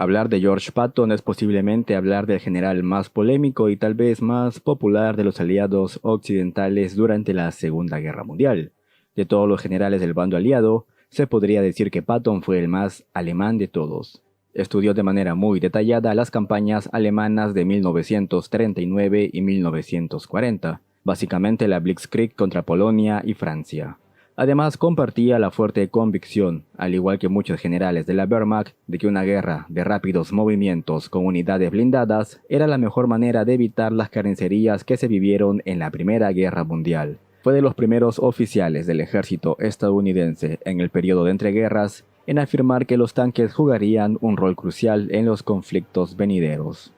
Hablar de George Patton es posiblemente hablar del general más polémico y tal vez más popular de los aliados occidentales durante la Segunda Guerra Mundial. De todos los generales del bando aliado, se podría decir que Patton fue el más alemán de todos. Estudió de manera muy detallada las campañas alemanas de 1939 y 1940, básicamente la Blitzkrieg contra Polonia y Francia. Además, compartía la fuerte convicción, al igual que muchos generales de la Wehrmacht, de que una guerra de rápidos movimientos con unidades blindadas era la mejor manera de evitar las carnicerías que se vivieron en la Primera Guerra Mundial. Fue de los primeros oficiales del ejército estadounidense en el periodo de entreguerras en afirmar que los tanques jugarían un rol crucial en los conflictos venideros.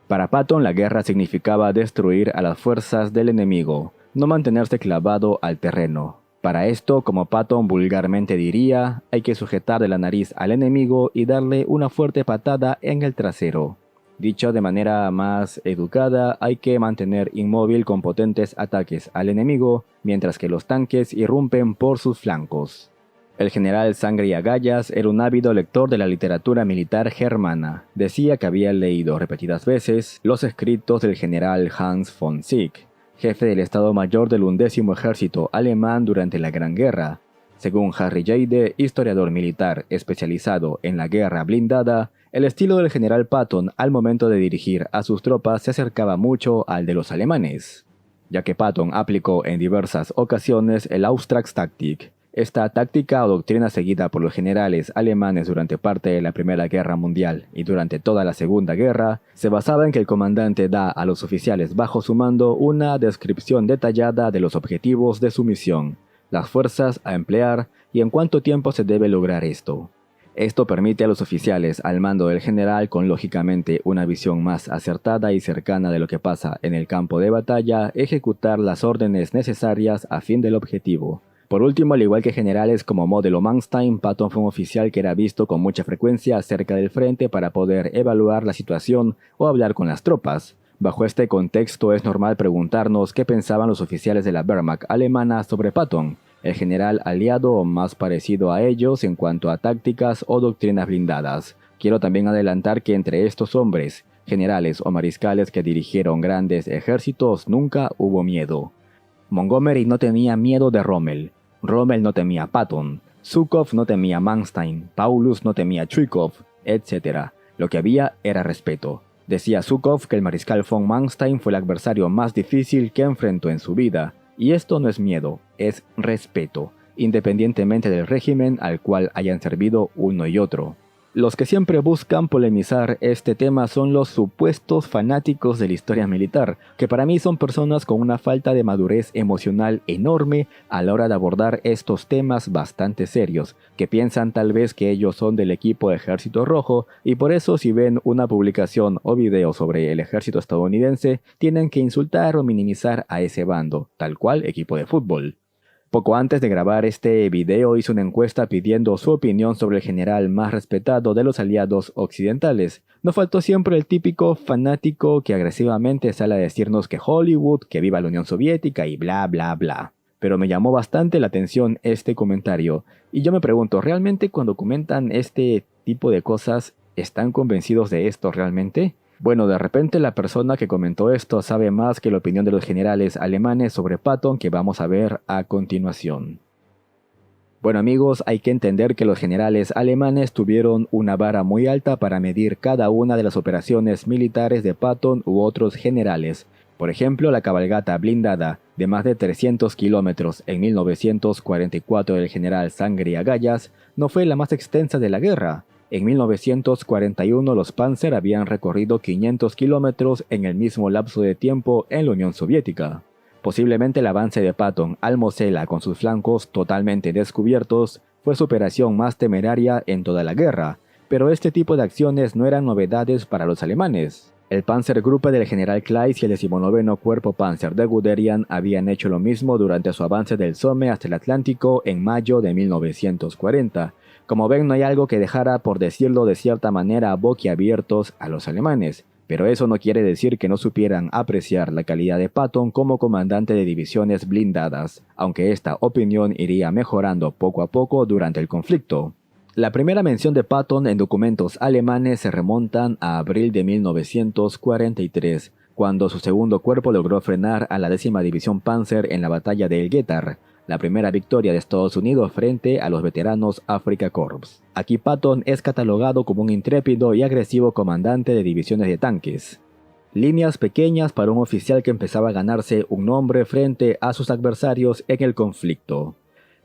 Para Patton, la guerra significaba destruir a las fuerzas del enemigo, no mantenerse clavado al terreno. Para esto, como Patton vulgarmente diría, hay que sujetar de la nariz al enemigo y darle una fuerte patada en el trasero. Dicho de manera más educada, hay que mantener inmóvil con potentes ataques al enemigo, mientras que los tanques irrumpen por sus flancos. El general Sangre y Agallas era un ávido lector de la literatura militar germana. Decía que había leído repetidas veces los escritos del general Hans von Zieck, jefe del Estado Mayor del 11º Ejército alemán durante la Gran Guerra. Según Harry Jade, historiador militar especializado en la guerra blindada, el estilo del general Patton al momento de dirigir a sus tropas se acercaba mucho al de los alemanes, ya que Patton aplicó en diversas ocasiones el Auftragstaktik. Esta táctica o doctrina seguida por los generales alemanes durante parte de la Primera Guerra Mundial y durante toda la Segunda Guerra se basaba en que el comandante da a los oficiales bajo su mando una descripción detallada de los objetivos de su misión, las fuerzas a emplear y en cuánto tiempo se debe lograr esto. Esto permite a los oficiales al mando del general con lógicamente una visión más acertada y cercana de lo que pasa en el campo de batalla ejecutar las órdenes necesarias a fin del objetivo. Por último, al igual que generales como Model o Manstein, Patton fue un oficial que era visto con mucha frecuencia cerca del frente para poder evaluar la situación o hablar con las tropas. Bajo este contexto es normal preguntarnos qué pensaban los oficiales de la Wehrmacht alemana sobre Patton, el general aliado o más parecido a ellos en cuanto a tácticas o doctrinas blindadas. Quiero también adelantar que entre estos hombres, generales o mariscales que dirigieron grandes ejércitos, nunca hubo miedo. Montgomery no tenía miedo de Rommel. Rommel no temía a Patton. Zhukov no temía a Manstein. Paulus no temía a Chuikov, etc. Lo que había era respeto. Decía Zhukov que el mariscal von Manstein fue el adversario más difícil que enfrentó en su vida. Y esto no es miedo, es respeto, independientemente del régimen al cual hayan servido uno y otro. Los que siempre buscan polemizar este tema son los supuestos fanáticos de la historia militar, que para mí son personas con una falta de madurez emocional enorme a la hora de abordar estos temas bastante serios, que piensan tal vez que ellos son del equipo Ejército Rojo y por eso si ven una publicación o video sobre el ejército estadounidense, tienen que insultar o minimizar a ese bando, tal cual equipo de fútbol. Poco antes de grabar este video hice una encuesta pidiendo su opinión sobre el general más respetado de los aliados occidentales. No faltó siempre el típico fanático que agresivamente sale a decirnos que Hollywood, que viva la Unión Soviética y bla bla bla. Pero me llamó bastante la atención este comentario. Y yo me pregunto, ¿realmente cuando comentan este tipo de cosas, están convencidos de esto realmente? Bueno, de repente la persona que comentó esto sabe más que la opinión de los generales alemanes sobre Patton que vamos a ver a continuación. Bueno amigos, hay que entender que los generales alemanes tuvieron una vara muy alta para medir cada una de las operaciones militares de Patton u otros generales. Por ejemplo, la cabalgata blindada de más de 300 kilómetros en 1944 del general Sangre y Agallas no fue la más extensa de la guerra. En 1941 los Panzer habían recorrido 500 kilómetros en el mismo lapso de tiempo en la Unión Soviética. Posiblemente el avance de Patton al Mosela con sus flancos totalmente descubiertos fue su operación más temeraria en toda la guerra, pero este tipo de acciones no eran novedades para los alemanes. El Panzergruppe del general Kleist y el 19º Cuerpo Panzer de Guderian habían hecho lo mismo durante su avance del Somme hasta el Atlántico en mayo de 1940. Como ven, no hay algo que dejara, por decirlo de cierta manera, boquiabiertos a los alemanes. Pero eso no quiere decir que no supieran apreciar la calidad de Patton como comandante de divisiones blindadas, aunque esta opinión iría mejorando poco a poco durante el conflicto. La primera mención de Patton en documentos alemanes se remontan a abril de 1943, cuando su segundo cuerpo logró frenar a la 10ª División Panzer en la batalla de El Guetar, la primera victoria de Estados Unidos frente a los veteranos Afrika Korps. Aquí Patton es catalogado como un intrépido y agresivo comandante de divisiones de tanques. Líneas pequeñas para un oficial que empezaba a ganarse un nombre frente a sus adversarios en el conflicto.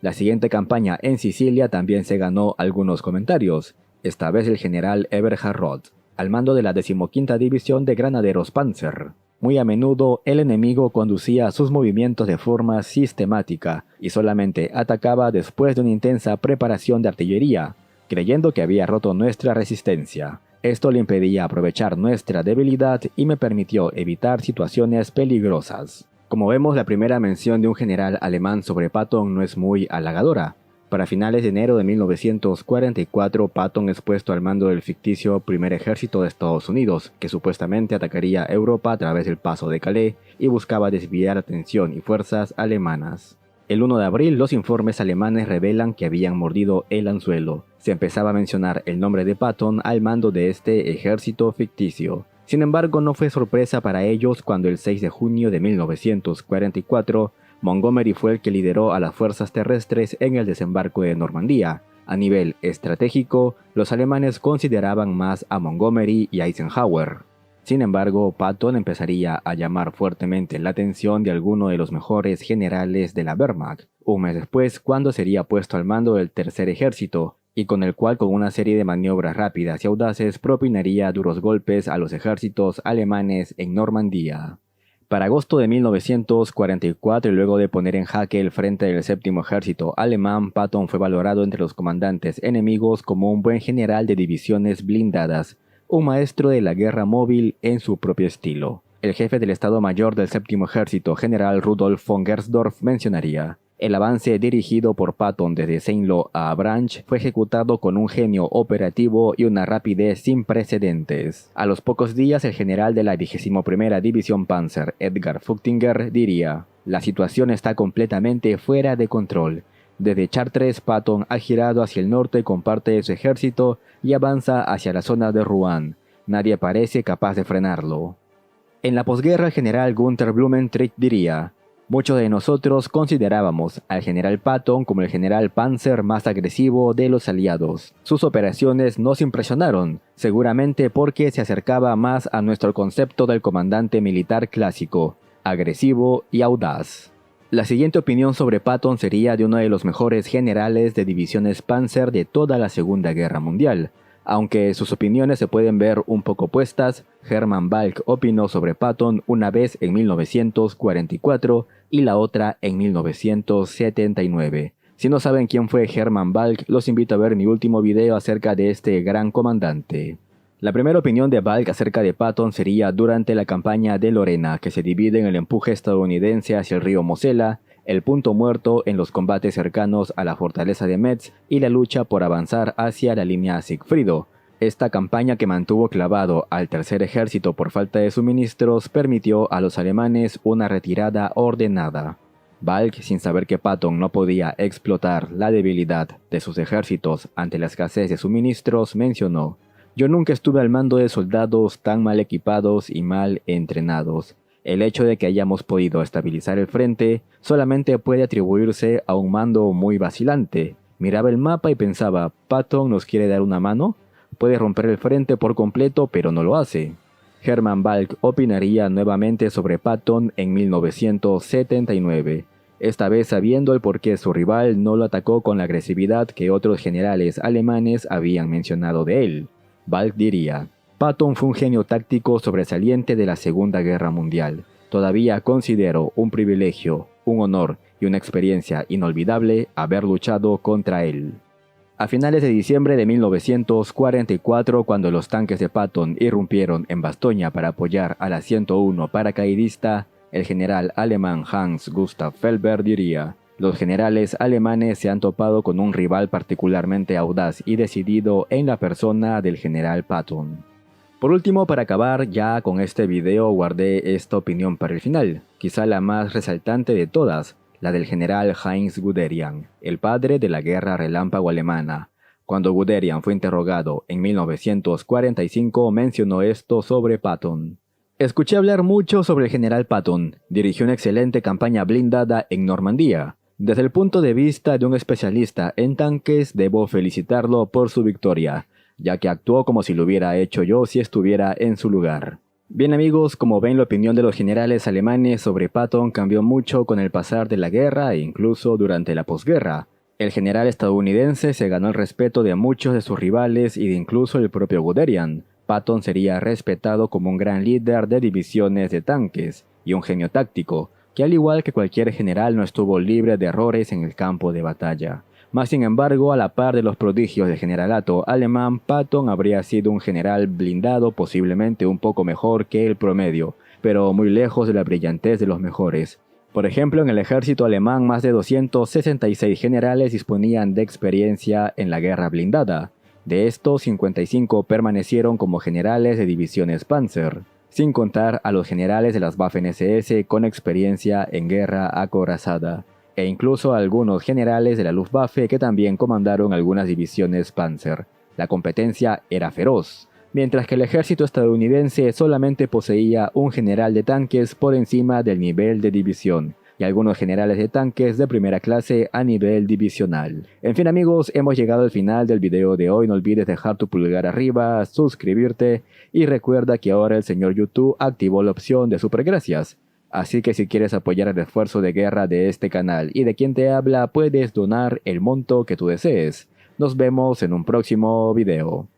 La siguiente campaña en Sicilia también se ganó algunos comentarios, esta vez el general Eberhard Roth, al mando de la 15ª División de Granaderos Panzer. Muy a menudo el enemigo conducía sus movimientos de forma sistemática y solamente atacaba después de una intensa preparación de artillería, creyendo que había roto nuestra resistencia. Esto le impedía aprovechar nuestra debilidad y me permitió evitar situaciones peligrosas. Como vemos, la primera mención de un general alemán sobre Patton no es muy halagadora. Para finales de enero de 1944, Patton es puesto al mando del ficticio Primer Ejército de Estados Unidos, que supuestamente atacaría Europa a través del Paso de Calais y buscaba desviar atención y fuerzas alemanas. El 1 de abril, los informes alemanes revelan que habían mordido el anzuelo. Se empezaba a mencionar el nombre de Patton al mando de este ejército ficticio. Sin embargo, no fue sorpresa para ellos cuando el 6 de junio de 1944, Montgomery fue el que lideró a las fuerzas terrestres en el desembarco de Normandía. A nivel estratégico, los alemanes consideraban más a Montgomery y Eisenhower. Sin embargo, Patton empezaría a llamar fuertemente la atención de alguno de los mejores generales de la Wehrmacht, un mes después cuando sería puesto al mando del Tercer Ejército, y con el cual con una serie de maniobras rápidas y audaces propinaría duros golpes a los ejércitos alemanes en Normandía. Para agosto de 1944 y luego de poner en jaque el frente del Séptimo Ejército alemán, Patton fue valorado entre los comandantes enemigos como un buen general de divisiones blindadas, un maestro de la guerra móvil en su propio estilo. El jefe del Estado Mayor del Séptimo Ejército, general Rudolf von Gersdorf, mencionaría: el avance dirigido por Patton desde Saint-Lô a Avranches fue ejecutado con un genio operativo y una rapidez sin precedentes. A los pocos días, el general de la 21ª División Panzer, Edgar Fugtinger, diría: la situación está completamente fuera de control. Desde Chartres, Patton ha girado hacia el norte con parte de su ejército y avanza hacia la zona de Rouen. Nadie parece capaz de frenarlo. En la posguerra, el general Gunther Blumentritt diría: muchos de nosotros considerábamos al general Patton como el general Panzer más agresivo de los aliados. Sus operaciones nos impresionaron, seguramente porque se acercaba más a nuestro concepto del comandante militar clásico, agresivo y audaz. La siguiente opinión sobre Patton sería de uno de los mejores generales de divisiones Panzer de toda la Segunda Guerra Mundial. Aunque sus opiniones se pueden ver un poco opuestas, Hermann Balck opinó sobre Patton una vez en 1944 y la otra en 1979. Si no saben quién fue Hermann Balck, los invito a ver mi último video acerca de este gran comandante. La primera opinión de Balck acerca de Patton sería durante la campaña de Lorena, que se divide en el empuje estadounidense hacia el río Mosela, el punto muerto en los combates cercanos a la fortaleza de Metz y la lucha por avanzar hacia la línea Sigfrido. Esta campaña, que mantuvo clavado al Tercer Ejército por falta de suministros, permitió a los alemanes una retirada ordenada. Balck, sin saber que Patton no podía explotar la debilidad de sus ejércitos ante la escasez de suministros, mencionó: yo nunca estuve al mando de soldados tan mal equipados y mal entrenados. El hecho de que hayamos podido estabilizar el frente solamente puede atribuirse a un mando muy vacilante. Miraba el mapa y pensaba: ¿Patton nos quiere dar una mano? Puede romper el frente por completo, pero no lo hace. Hermann Balck opinaría nuevamente sobre Patton en 1979, esta vez sabiendo el por qué su rival no lo atacó con la agresividad que otros generales alemanes habían mencionado de él. Balck diría: Patton fue un genio táctico sobresaliente de la Segunda Guerra Mundial. Todavía considero un privilegio, un honor y una experiencia inolvidable haber luchado contra él. A finales de diciembre de 1944, cuando los tanques de Patton irrumpieron en Bastoña para apoyar a la 101 paracaidista, el general alemán Hans Gustav Felber diría: los generales alemanes se han topado con un rival particularmente audaz y decidido en la persona del general Patton. Por último, para acabar ya con este video, guardé esta opinión para el final, quizá la más resaltante de todas, la del general Heinz Guderian, el padre de la guerra relámpago alemana. Cuando Guderian fue interrogado en 1945 mencionó esto sobre Patton. Escuché hablar mucho sobre el general Patton. Dirigió una excelente campaña blindada en Normandía. Desde el punto de vista de un especialista en tanques, debo felicitarlo por su victoria, ya que actuó como si lo hubiera hecho yo si estuviera en su lugar. Bien amigos, como ven, la opinión de los generales alemanes sobre Patton cambió mucho con el pasar de la guerra e incluso durante la posguerra. El general estadounidense se ganó el respeto de muchos de sus rivales y de incluso el propio Guderian. Patton sería respetado como un gran líder de divisiones de tanques y un genio táctico, que al igual que cualquier general no estuvo libre de errores en el campo de batalla. Mas sin embargo, a la par de los prodigios del generalato alemán, Patton habría sido un general blindado posiblemente un poco mejor que el promedio, pero muy lejos de la brillantez de los mejores. Por ejemplo, en el ejército alemán más de 266 generales disponían de experiencia en la guerra blindada. De estos, 55 permanecieron como generales de divisiones Panzer, sin contar a los generales de las Waffen-SS con experiencia en guerra acorazada, e incluso a algunos generales de la Luftwaffe que también comandaron algunas divisiones Panzer. La competencia era feroz, mientras que el ejército estadounidense solamente poseía un general de tanques por encima del nivel de división, y algunos generales de tanques de primera clase a nivel divisional. En fin amigos, hemos llegado al final del video de hoy. No olvides dejar tu pulgar arriba, suscribirte y recuerda que ahora el señor YouTube activó la opción de supergracias. Así que si quieres apoyar el esfuerzo de guerra de este canal y de quien te habla, puedes donar el monto que tú desees. Nos vemos en un próximo video.